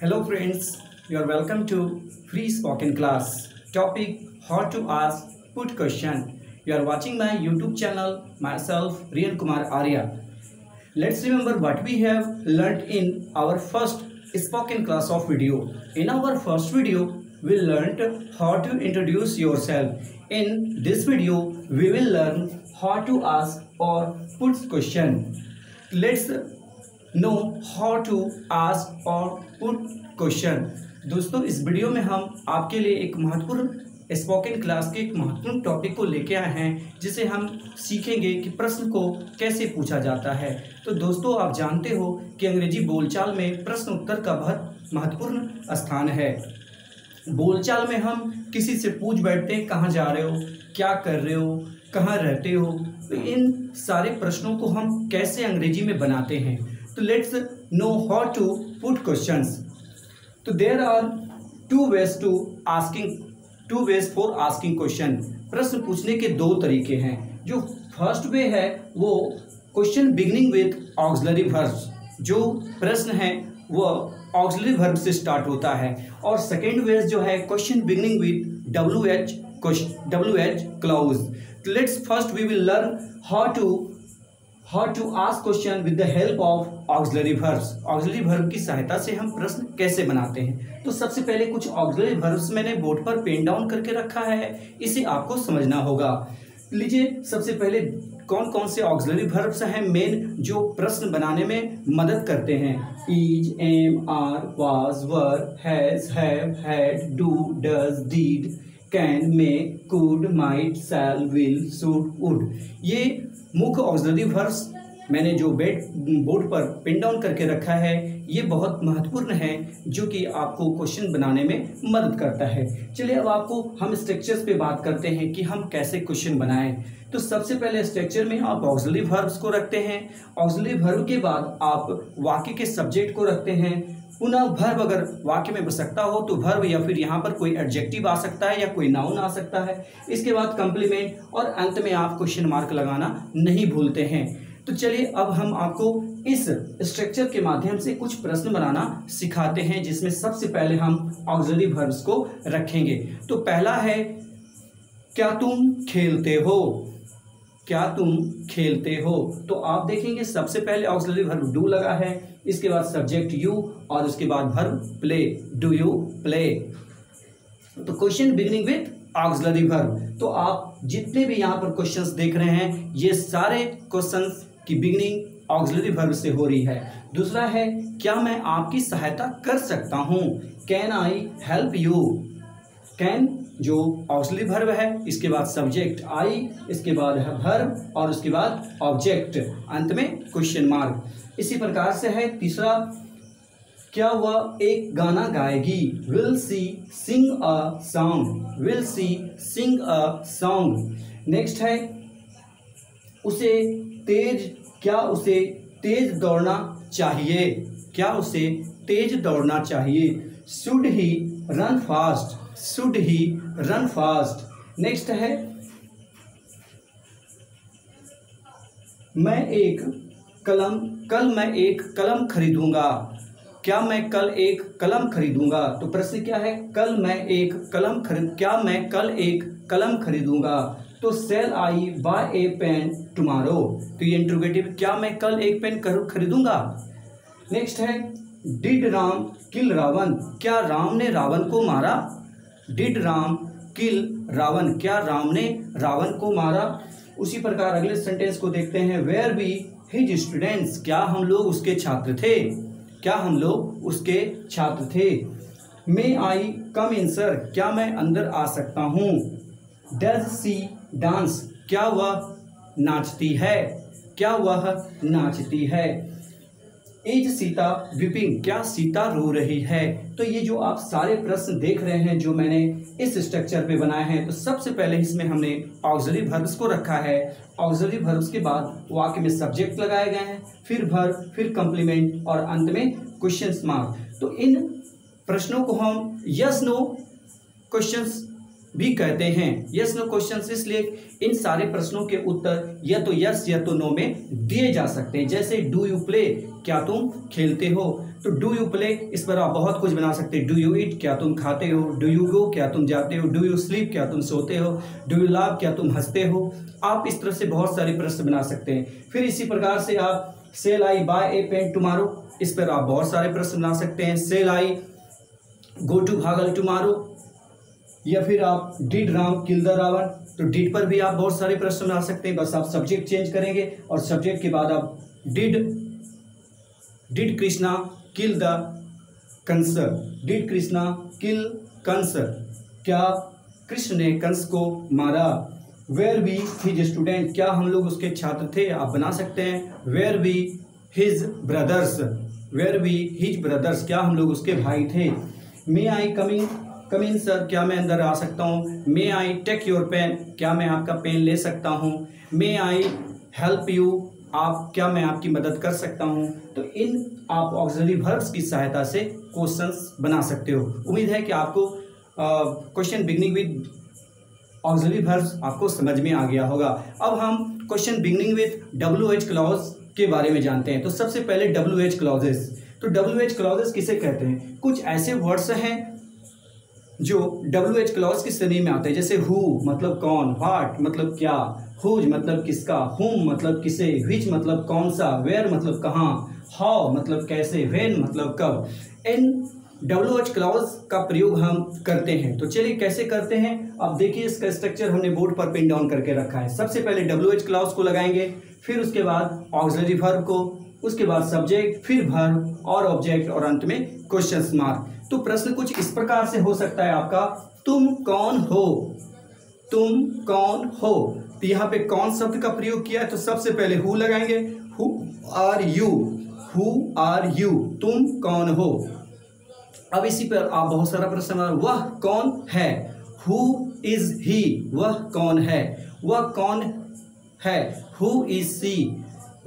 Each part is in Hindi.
Hello friends, you are welcome to free spoken class. Topic how to ask put question. You are watching my YouTube channel, myself Riyan Kumar Arya. Let's remember what we have learnt in our first spoken class of video. In our first video, we learnt how to introduce yourself. In this video, we will learn how to ask or put question. Let's know how to ask or put question. दोस्तों, इस वीडियो में हम आपके लिए एक महत्वपूर्ण स्पोकन क्लास के एक महत्वपूर्ण टॉपिक को लेके आए हैं, जिसे हम सीखेंगे कि प्रश्न को कैसे पूछा जाता है। तो दोस्तों, आप जानते हो कि अंग्रेजी बोलचाल में प्रश्न उत्तर का बहुत महत्वपूर्ण स्थान है। बोलचाल में हम किसी से पूछ बैठते हैं, कहाँ जा रहे हो, क्या कर रहे हो, कहाँ रहते हो। तो इन सारे प्रश्नों को हम कैसे अंग्रेजी में बनाते हैं। तो let's know how to put questions. तो there are two ways for asking question. प्रश्न पूछने के दो तरीके हैं। जो फर्स्ट वे है वो question beginning with auxiliary verbs. जो प्रश्न है वो ऑक्सिलरी वर्ब से स्टार्ट होता है। और सेकेंड वे जो है question beginning with WH clause. तो let's first we will learn how to ask question with the help of auxiliary verbs। auxiliary verb की सहायता से हम प्रश्न कैसे बनाते हैं। तो सबसे पहले कुछ auxiliary verbs मैंने बोर्ड पर पेन डाउन करके रखा है, इसे आपको समझना होगा। लीजिए, सबसे पहले कौन कौन से ऑक्सिलरी वर्ब्स हैं मेन जो प्रश्न बनाने में मदद करते हैं। Is, am, are, was, were, has, have, had, do, does, did, can, may, could, might, shall, will, should, would. ये मुख्य ऑक्सिलरी वर्ब्स मैंने जो बोर्ड पर पिन डाउन करके रखा है, ये बहुत महत्वपूर्ण है, जो कि आपको क्वेश्चन बनाने में मदद करता है। चलिए अब आपको हम स्ट्रक्चर्स पे बात करते हैं कि हम कैसे क्वेश्चन बनाएं। तो सबसे पहले स्ट्रक्चर में आप ऑक्सिलरी वर्ब्स को रखते हैं। ऑक्सिलरी वर्ब के बाद आप वाक्य के सब्जेक्ट को रखते हैं। पुनः वर्ब अगर वाक्य में बसकता हो तो वर्ब, या फिर यहाँ पर कोई एडजेक्टिव आ सकता है या कोई नाउन आ सकता है। इसके बाद कंप्लीमेंट और अंत में आप क्वेश्चन मार्क लगाना नहीं भूलते हैं। तो चलिए अब हम आपको इस स्ट्रक्चर के माध्यम से कुछ प्रश्न बनाना सिखाते हैं, जिसमें सबसे पहले हम ऑक्सिलरी वर्ब्स को रखेंगे। तो पहला है, क्या तुम खेलते हो। क्या तुम खेलते हो। तो आप देखेंगे सबसे पहले ऑक्सिलरी वर्ब डू लगा है, इसके बाद सब्जेक्ट यू और उसके बाद verb play. Do you play. तो question beginning with auxiliary verb. तो आप जितने भी यहाँ पर क्वेश्चंस देख रहे हैं, ये सारे क्वेश्चंस की बिगिनिंग ऑक्सिलरी वर्ब से हो रही है। दूसरा है, क्या मैं आपकी सहायता कर सकता हूँ। Can I help you. Can जो ऑक्सिलरी वर्ब है, इसके बाद सब्जेक्ट आई, इसके बाद वर्ब और उसके बाद ऑब्जेक्ट, अंत में क्वेश्चन मार्क। इसी प्रकार से है तीसरा, क्या वह एक गाना गाएगी। Will she sing a song. Will she sing a song. Next है, क्या उसे तेज दौड़ना चाहिए। क्या उसे तेज दौड़ना चाहिए। Should he run fast. Should he run fast. Next है, कल मैं एक कलम खरीदूंगा। क्या मैं कल एक कलम खरीदूंगा। तो प्रश्न क्या है, क्या मैं कल एक कलम खरीदूंगा। तो cell I buy a pen tomorrow. तो ये इंट्रोगेटिव, क्या मैं कल एक पेन खरीदूंगा। नेक्स्ट है, डिड राम किल रावण। क्या राम ने रावण को मारा। डिड राम किल रावण। क्या राम ने रावण को मारा। उसी प्रकार अगले सेंटेंस को देखते हैं, वेयर बी हिज स्टूडेंट्स। क्या हम लोग उसके छात्र थे। क्या हम लोग उसके छात्र थे। मे आई कम इन सर। क्या मैं अंदर आ सकता हूँ। Does she dance. क्या वह नाचती है। क्या वह नाचती है। Is Sita weeping. क्या सीता रो रही है। तो ये जो आप सारे प्रश्न देख रहे हैं, जो मैंने इस स्ट्रक्चर पे बनाए हैं, तो सबसे पहले इसमें हमने ऑक्सिलरी वर्ब्स को रखा है। ऑक्सिलरी वर्ब्स के बाद वाक्य में सब्जेक्ट लगाए गए हैं, फिर वर्ब, फिर कंप्लीमेंट और अंत में क्वेश्चन मार्क। तो इन प्रश्नों को हम यस नो क्वेश्चंस भी कहते हैं। यस नो क्वेश्चंस, इसलिए इन सारे प्रश्नों के उत्तर या तो यस या तो नो में दिए जा सकते हैं। जैसे डू यू प्ले, क्या तुम खेलते हो, तो डू यू प्ले इस पर आप बहुत कुछ बना सकते हैं। डू यू ईट, क्या तुम खाते हो। डू यू गो, क्या तुम जाते हो। डू यू स्लीप, क्या तुम सोते हो। डू यू लाव, क्या तुम हंसते हो। आप इस तरह से बहुत सारे प्रश्न बना सकते हैं। फिर इसी प्रकार से आप shall I buy a pen tomorrow, इस पर आप बहुत सारे प्रश्न बना सकते हैं। सेल आई गो टू भागल टुमारो, या फिर आप did Ram kill the Ravan, तो डिड पर भी आप बहुत सारे प्रश्न बना सकते हैं। बस आप सब्जेक्ट चेंज करेंगे और सब्जेक्ट के बाद आप did Krishna kill the Kans, did Krishna kill Kans, क्या कृष्ण ने कंस को मारा। वेयर बी हिज स्टूडेंट, क्या हम लोग उसके छात्र थे, आप बना सकते हैं। Where be his brothers, where be his brothers, क्या हम लोग उसके भाई थे। मे आई कम इन सर, क्या मैं अंदर आ सकता हूँ। मे आई टेक योर पेन, क्या मैं आपका पेन ले सकता हूँ। मे आई हेल्प यू, क्या मैं आपकी मदद कर सकता हूँ। तो इन आप ऑक्सिलरी वर्ब्स की सहायता से क्वेश्चंस बना सकते हो। उम्मीद है कि आपको question beginning with auxiliary verbs आपको समझ में आ गया होगा। अब हम question beginning with WH clause के बारे में जानते हैं। तो सबसे पहले WH क्लॉजेस, तो WH क्लॉजेस किसे कहते हैं। कुछ ऐसे वर्ड्स हैं जो WH क्लॉज की श्रेणी में आते हैं। जैसे हु मतलब कौन, व्हाट मतलब क्या, हुज मतलब किसका, हुम मतलब किसे, व्हिच मतलब कौन सा, वेयर मतलब कहाँ, हाउ मतलब कैसे, व्हेन मतलब कब। इन WH क्लॉज का प्रयोग हम करते हैं। तो चलिए कैसे करते हैं, अब देखिए इसका स्ट्रक्चर हमने बोर्ड पर पिन डाउन करके रखा है। सबसे पहले WH क्लॉज को लगाएंगे, फिर उसके बाद ऑक्सिलरी वर्ब को, उसके बाद सब्जेक्ट, फिर वर्ब और ऑब्जेक्ट और अंत में क्वेश्चन मार्क। तो प्रश्न कुछ इस प्रकार से हो सकता है आपका, तुम कौन हो, तुम कौन हो। तो यहाँ पे कौन शब्द का प्रयोग किया है, तो सबसे पहले हु लगाएंगे, who are you, who are you, तुम कौन हो। अब इसी पर आप बहुत सारा प्रश्न, वह कौन है, हु इज ही, वह कौन है, वह कौन है, हु इज सी।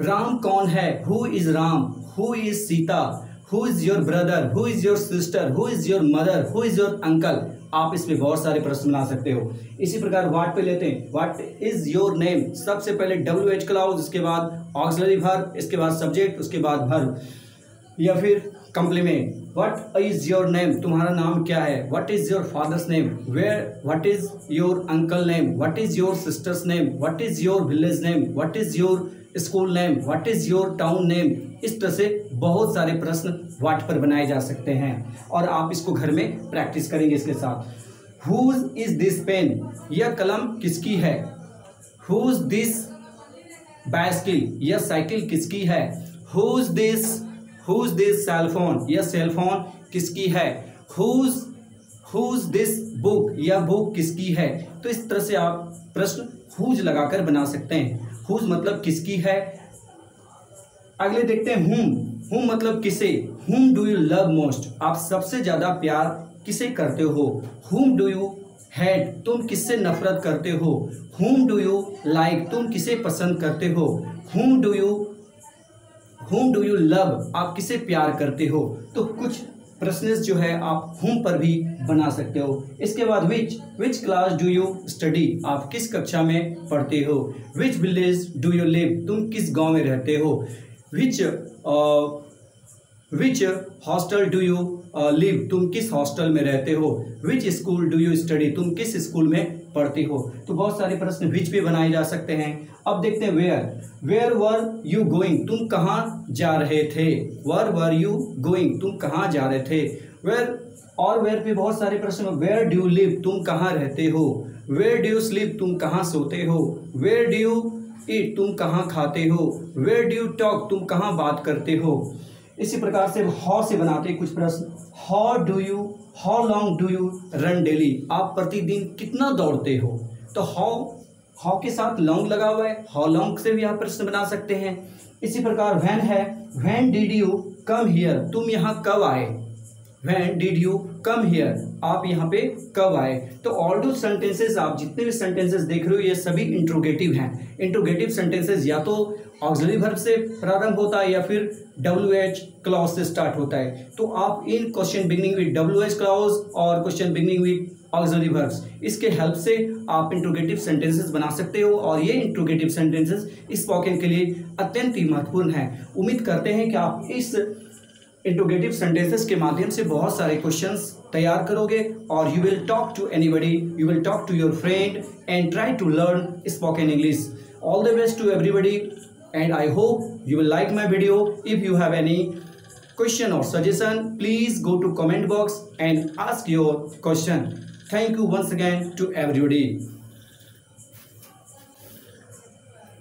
राम कौन है, who is Ram, who is Sita. Who is your brother, who is your sister, who is your mother, who is your uncle. आप इसमें बहुत सारे प्रश्न बना सकते हो। इसी प्रकार व्हाट पे लेते हैं, व्हाट इज योर नेम, सबसे पहले WH क्लॉज, उसके बाद ऑक्सिलरी वर्ब, इसके बाद सब्जेक्ट, उसके बाद वर्ब। या फिर complement, what is your name, तुम्हारा नाम क्या है। What is your father's name, what is your uncle name, what is your sister's name, what is your village name, what is your school name, what is your town name. इस तरह से बहुत सारे प्रश्न व्हाट पर बनाए जा सकते हैं और आप इसको घर में प्रैक्टिस करेंगे इसके साथ। हुज इज दिस पेन, यह कलम किसकी है। हुज दिस बाइसिकल, यह साइकिल किसकी है। हुज दिस सेल फोन, यह सेल फोन किसकी है। हुज दिस बुक, यह बुक किसकी है। तो इस तरह से आप प्रश्न हुज लगाकर बना सकते हैं। हुज मतलब किसकी है। अगले देखते हैं हुम मतलब किसे। हुम डू यू लव मोस्ट, आप सबसे ज्यादा प्यार किसे करते हो। हुम डू यू हेट, तुम किससे नफरत करते हो। हुम डू यू लाइक, तुम किसे पसंद करते हो। हुम डू यू लव, आप किसे प्यार करते हो। तो कुछ प्रश्न जो है आप हुम पर भी बना सकते हो। इसके बाद which class do you study, आप किस कक्षा में पढ़ते हो। विच विलेज डू यू लिव, तुम किस गांव में रहते हो। विच हॉस्टल डू यू लिव, तुम किस हॉस्टल में रहते हो। Which school do you study, तुम किस स्कूल में पढ़ते हो। तो बहुत सारे प्रश्न विच पे बनाए जा सकते हैं। अब देखते हैं वेयर वर यू गोइंग, तुम कहाँ जा रहे थे। वर यू गोइंग, तुम कहाँ जा रहे थे। वेयर पे बहुत सारे प्रश्न। वेयर डू यू लिव, तुम कहाँ रहते हो। वेयर डू यू स्लीप, तुम कहाँ सोते हो। वेयर डू यू ईट, तुम कहाँ खाते हो। वेयर डू यू टॉक, तुम कहाँ बात करते हो। इसी प्रकार से हाउ से बनाते हैं कुछ प्रश्न। How long do you run daily, आप प्रतिदिन कितना दौड़ते हो। तो हाउ के साथ लॉन्ग लगा हुआ है, हाउ लॉन्ग से भी आप प्रश्न बना सकते हैं। इसी प्रकार व्हेन है, when did you come here, तुम यहाँ कब आए। When did you come here, आप यहाँ पे कब आए। तो ऑल दो सेंटेंसेस, आप जितने भी सेंटेंसेस देख रहे हो ये सभी इंट्रोगेटिव हैं। इंट्रोगेटिव सेंटेंसेस या तो ऑक्सिलरी वर्ब से प्रारंभ होता है या फिर WH क्लॉज से स्टार्ट होता है। तो आप इन question beginning with WH clause और question beginning with auxiliary verbs, इसके हेल्प से आप इंट्रोगेटिव सेंटेंसेस बना सकते हो और ये इंट्रोगेटिव सेंटेंसेस स्पोकन के लिए अत्यंत ही महत्वपूर्ण है। उम्मीद करते हैं कि आप इस इंट्रोगेटिव सेंटेंसेस के माध्यम से बहुत सारे क्वेश्चंस तैयार करोगे और you will talk to anybody, you will talk to your friend and try to learn spoken English. All the best to everybody and I hope you will like my video. If you have any question or suggestion, please go to comment box and ask your question. Thank you once again to everybody.